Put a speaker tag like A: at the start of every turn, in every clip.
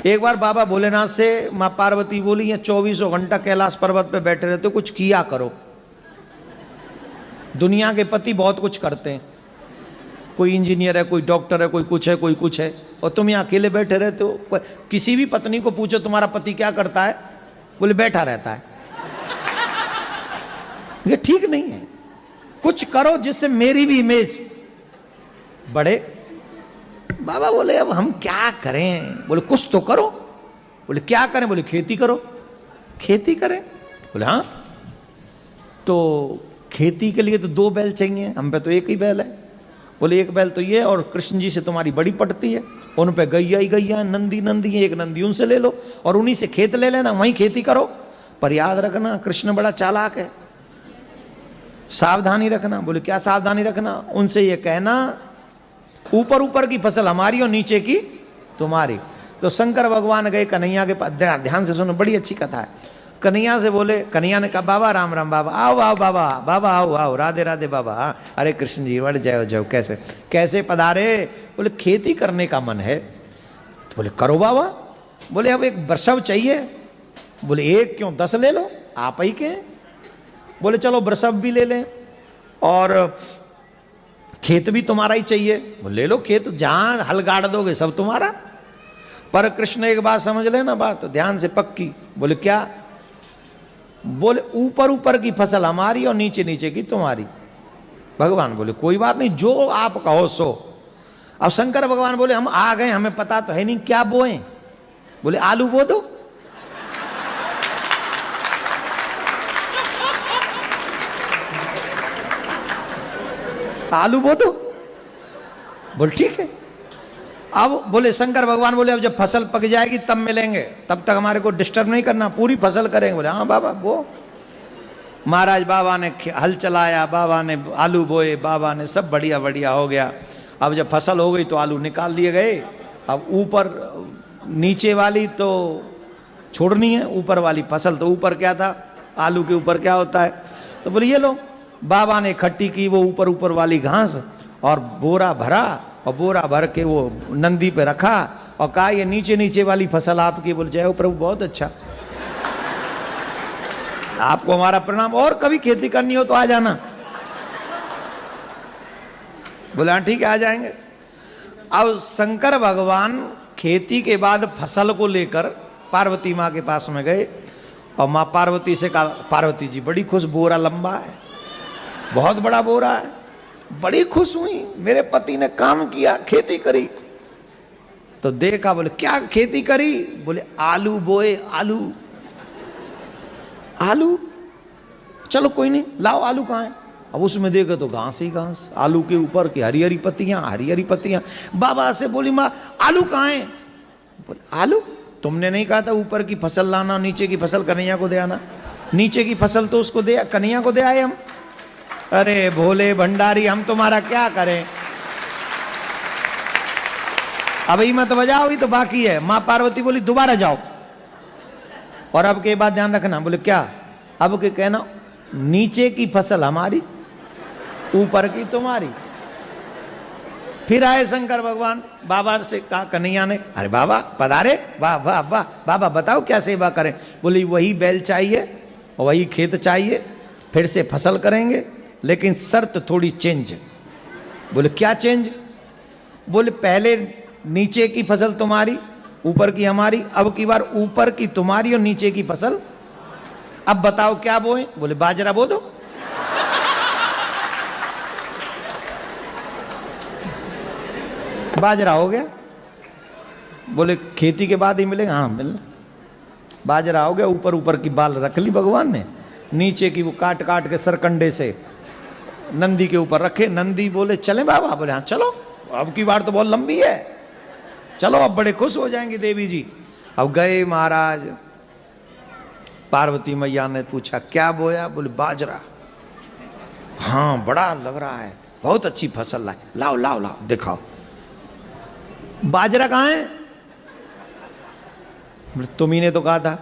A: एक बार बाबा भोलेनाथ से माँ पार्वती बोली, ये 24 घंटा कैलाश पर्वत पे बैठे रहते हो, कुछ किया करो। दुनिया के पति बहुत कुछ करते हैं, कोई इंजीनियर है, कोई डॉक्टर है, कोई कुछ है, कोई कुछ है, और तुम यहाँ अकेले बैठे रहते हो। किसी भी पत्नी को पूछो तुम्हारा पति क्या करता है, बोले बैठा रहता है। ये ठीक नहीं है, कुछ करो जिससे मेरी भी इमेज बढ़े। बाबा बोले अब हम क्या करें? बोले कुछ तो करो। बोले क्या करें? बोले खेती करो। खेती करें? बोले हाँ। तो खेती के लिए तो 2 बैल चाहिए, हम पे तो एक ही बैल है। बोले एक बैल तो ये, और कृष्ण जी से तुम्हारी बड़ी पटती है, उन पे गैया ही गैया, नंदी नंदी है, एक नंदी उनसे ले लो और उन्हीं से खेत ले लेना, वहीं खेती करो। पर याद रखना कृष्ण बड़ा चालाक है, सावधानी रखना। बोले क्या सावधानी रखना? उनसे ये कहना ऊपर ऊपर की फसल हमारी और नीचे की तुम्हारी। तो शंकर भगवान गए कन्हैया के पास, ध्यान से सुनो, बड़ी अच्छी कथा है। कन्हैया से बोले, कन्हैया ने कहा बाबा राम राम, बाबा आओ आओ, बाबा बाबा आओ आओ, राधे राधे बाबा। अरे कृष्ण जी बढ़ जाओ जाओ, कैसे कैसे पधारे? बोले खेती करने का मन है। तो बोले करो बाबा। बोले अब एक वृषभ चाहिए। बोले एक क्यों, 10 ले लो, आप ही के। बोले चलो वृषभ भी ले लें और खेत भी तुम्हारा ही चाहिए। बोले ले लो खेत, जहां हल गाड़ दोगे सब तुम्हारा। पर कृष्ण एक बात समझ लेना, बात ध्यान से पक्की। बोले क्या? बोले ऊपर ऊपर की फसल हमारी और नीचे नीचे की तुम्हारी। भगवान बोले कोई बात नहीं, जो आप कहो सो। अब शंकर भगवान बोले हम आ गए, हमें पता तो है नहीं क्या बोए। बोले आलू बो दो। आलू बो दो। बोले ठीक है। अब बोले शंकर भगवान बोले अब जब फसल पक जाएगी तब मिलेंगे, तब तक हमारे को डिस्टर्ब नहीं करना, पूरी फसल करेंगे। बोले हाँ बाबा वो। महाराज बाबा ने हल चलाया, बाबा ने आलू बोए, बाबा ने सब बढ़िया बढ़िया हो गया। अब जब फसल हो गई तो आलू निकाल लिए गए। अब ऊपर नीचे वाली तो छोड़नी है, ऊपर वाली फसल। तो ऊपर क्या था, आलू के ऊपर क्या होता है? तो बोले ये लो। बाबा ने इकट्ठी की वो ऊपर ऊपर वाली घास और बोरा भरा, और बोरा भर के वो नंदी पे रखा और कहा ये नीचे नीचे वाली फसल आपकी। बोले जय हो प्रभु, बहुत अच्छा, आपको हमारा प्रणाम, और कभी खेती करनी हो तो आ जाना। बोले हाँ ठीक है, आ जाएंगे। अब शंकर भगवान खेती के बाद फसल को लेकर पार्वती माँ के पास में गए और माँ पार्वती से कहा, पार्वती जी बड़ी खुश, बोरा लंबा है, बहुत बड़ा बोरा है। बड़ी खुश हुई, मेरे पति ने काम किया, खेती करी। तो देखा, बोले क्या खेती करी? बोले आलू बोए। आलू आलू, चलो कोई नहीं, लाओ आलू कहाँ है? अब उसमें देखो तो घास ही घास, आलू के ऊपर की हरी हरी पत्तियां, हरी हरी पत्तियां। बाबा से बोली माँ आलू कहाँ है? बोले आलू, तुमने नहीं कहा था ऊपर की फसल लाना, नीचे की फसल कन्हैया को दे आना? नीचे की फसल तो उसको दे, कन्हैया को दे आए हम। अरे भोले भंडारी, हम तुम्हारा क्या करें? अब ही मत बजाओ, अभी तो बाकी है। माँ पार्वती बोली दोबारा जाओ, और अब के बाद ध्यान रखना। बोले क्या? अब के कहना नीचे की फसल हमारी, ऊपर की तुम्हारी। फिर आए शंकर भगवान, बाबा से कहा कन्हैया ने, अरे बाबा पधारे, वाह वाह वाह, बाबा बताओ क्या सेवा करें? बोली वही बैल चाहिए, वही खेत चाहिए, फिर से फसल करेंगे, लेकिन शर्त थोड़ी चेंज। बोले क्या चेंज? बोले पहले नीचे की फसल तुम्हारी, ऊपर की हमारी, अब की बार ऊपर की तुम्हारी और नीचे की फसल। अब बताओ क्या बोए? बोले बाजरा बो दो। बाजरा हो गया। बोले खेती के बाद ही मिलेगा? हाँ मिलना। बाजरा हो गया, ऊपर ऊपर की बाल रख ली भगवान ने, नीचे की वो काट काट के सरकंडे से नंदी के ऊपर रखे। नंदी बोले चले बाबा? बोले हाँ चलो, अब की बार तो बहुत लंबी है, चलो अब बड़े खुश हो जाएंगे देवी जी। अब गए महाराज, पार्वती मैया ने पूछा क्या बोया? बोले बाजरा। हाँ बड़ा लग रहा है, बहुत अच्छी फसल लाए, लाओ लाओ लाओ दिखाओ। बाजरा कहाँ है? तुम्ही ने तो कहा था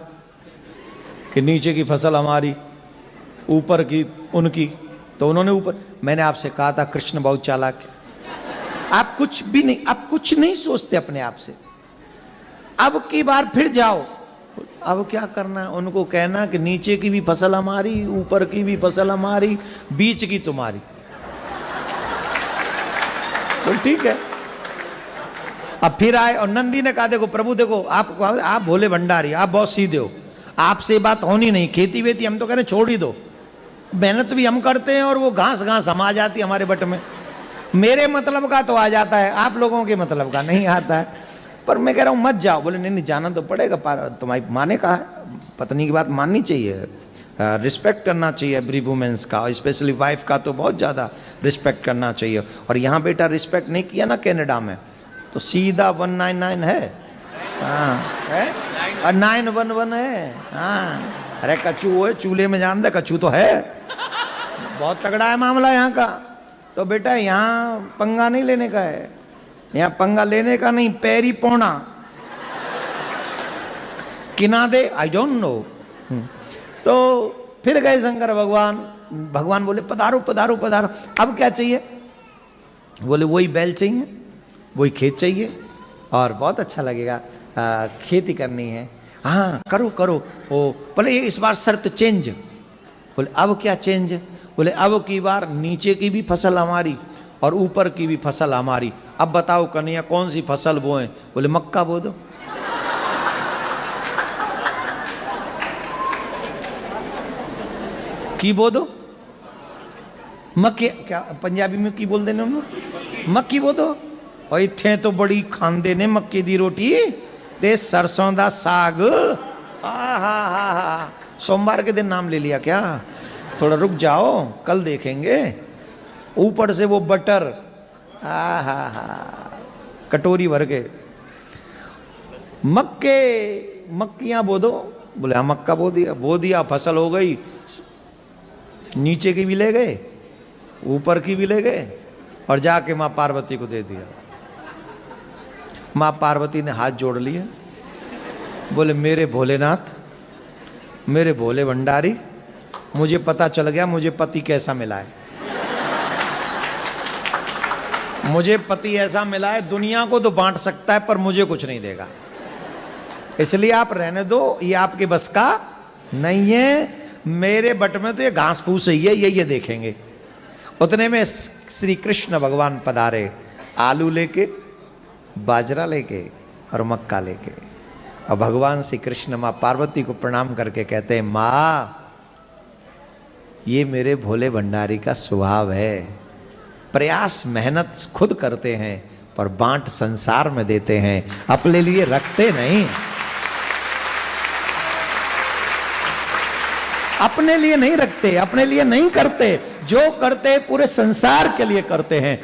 A: कि नीचे की फसल हमारी, ऊपर की उनकी, तो उन्होंने ऊपर। मैंने आपसे कहा था कृष्ण बहुत चालाक है, आप कुछ भी नहीं, आप कुछ नहीं सोचते अपने आप से। अब की बार फिर जाओ। अब क्या करना है? उनको कहना कि नीचे की भी फसल हमारी, ऊपर की भी फसल हमारी, बीच की तुम्हारी। तो ठीक है। अब फिर आए और नंदी ने कहा देखो प्रभु देखो आप भोले भंडारी, आप बहुत सीधे हो, आपसे बात होनी नहीं, खेती वेती हम तो कह रहे छोड़ ही दो, मेहनत भी हम करते हैं और वो घास घास हम आ जाती है हमारे बट में, मेरे मतलब का तो आ जाता है, आप लोगों के मतलब का नहीं आता है। पर मैं कह रहा हूं मत जाओ। बोले नहीं नहीं जाना तो पड़ेगा, तुम्हारी माँ ने कहा है, पत्नी की बात माननी चाहिए, रिस्पेक्ट करना चाहिए एवरी वुमेन्स का, स्पेशली वाइफ का तो बहुत ज़्यादा रिस्पेक्ट करना चाहिए। और यहाँ बेटा रिस्पेक्ट नहीं किया ना कनाडा में तो सीधा 199 है, हाँ है, और 911 है, हाँ। अरे कच्चू वो है, चूल्हे में जान दे कच्चू तो है, बहुत तगड़ा है मामला यहाँ का। तो बेटा यहाँ पंगा नहीं लेने का है, यहाँ पंगा लेने का नहीं, पैरी पौना किना दे आई डोंट नो। तो फिर गए शंकर भगवान, भगवान बोले पधारो पधारो पधारो, अब क्या चाहिए? बोले वही बैल चाहिए, वही खेत चाहिए और बहुत अच्छा लगेगा, खेती करनी है। हाँ करो करो। ओ बोले ये इस बार शर्त चेंज। बोले अब क्या चेंज? बोले अब की बार नीचे की भी फसल हमारी और ऊपर की भी फसल हमारी। अब बताओ कन्हैया कौन सी फसल बोए? बोले मक्का बो दो। की बो दो? मक्के क्या पंजाबी में की बोल देने हम लोग? मक्की बो दो। और इत्थे तो बड़ी खांदे ने मक्के दी रोटी ते सरसों दा साग। हा सोमवार के दिन नाम ले लिया क्या? थोड़ा रुक जाओ कल देखेंगे। ऊपर से वो बटर, हा कटोरी भर के। मक्कियां बो दो। बोले हाँ मक्का बो दिया फसल हो गई, नीचे की भी ले गए ऊपर की भी ले गए और जाके माँ पार्वती को दे दिया। माँ पार्वती ने हाथ जोड़ लिए, बोले मेरे भोलेनाथ, मेरे भोले भंडारी, मुझे पता चल गया मुझे पति कैसा मिला है। मुझे पति ऐसा मिला है दुनिया को तो बांट सकता है पर मुझे कुछ नहीं देगा, इसलिए आप रहने दो, ये आपके बस का नहीं है। मेरे बट में तो ये घास फूस ही है, ये देखेंगे। उतने में श्री कृष्ण भगवान पधारे, आलू लेके, बाजरा लेके और मक्का लेके। और भगवान श्री कृष्ण माँ पार्वती को प्रणाम करके कहते हैं माँ ये मेरे भोले भंडारी का स्वभाव है, प्रयास मेहनत खुद करते हैं पर बांट संसार में देते हैं, अपने लिए रखते नहीं, अपने लिए नहीं रखते, अपने लिए नहीं करते, जो करते पूरे संसार के लिए करते हैं।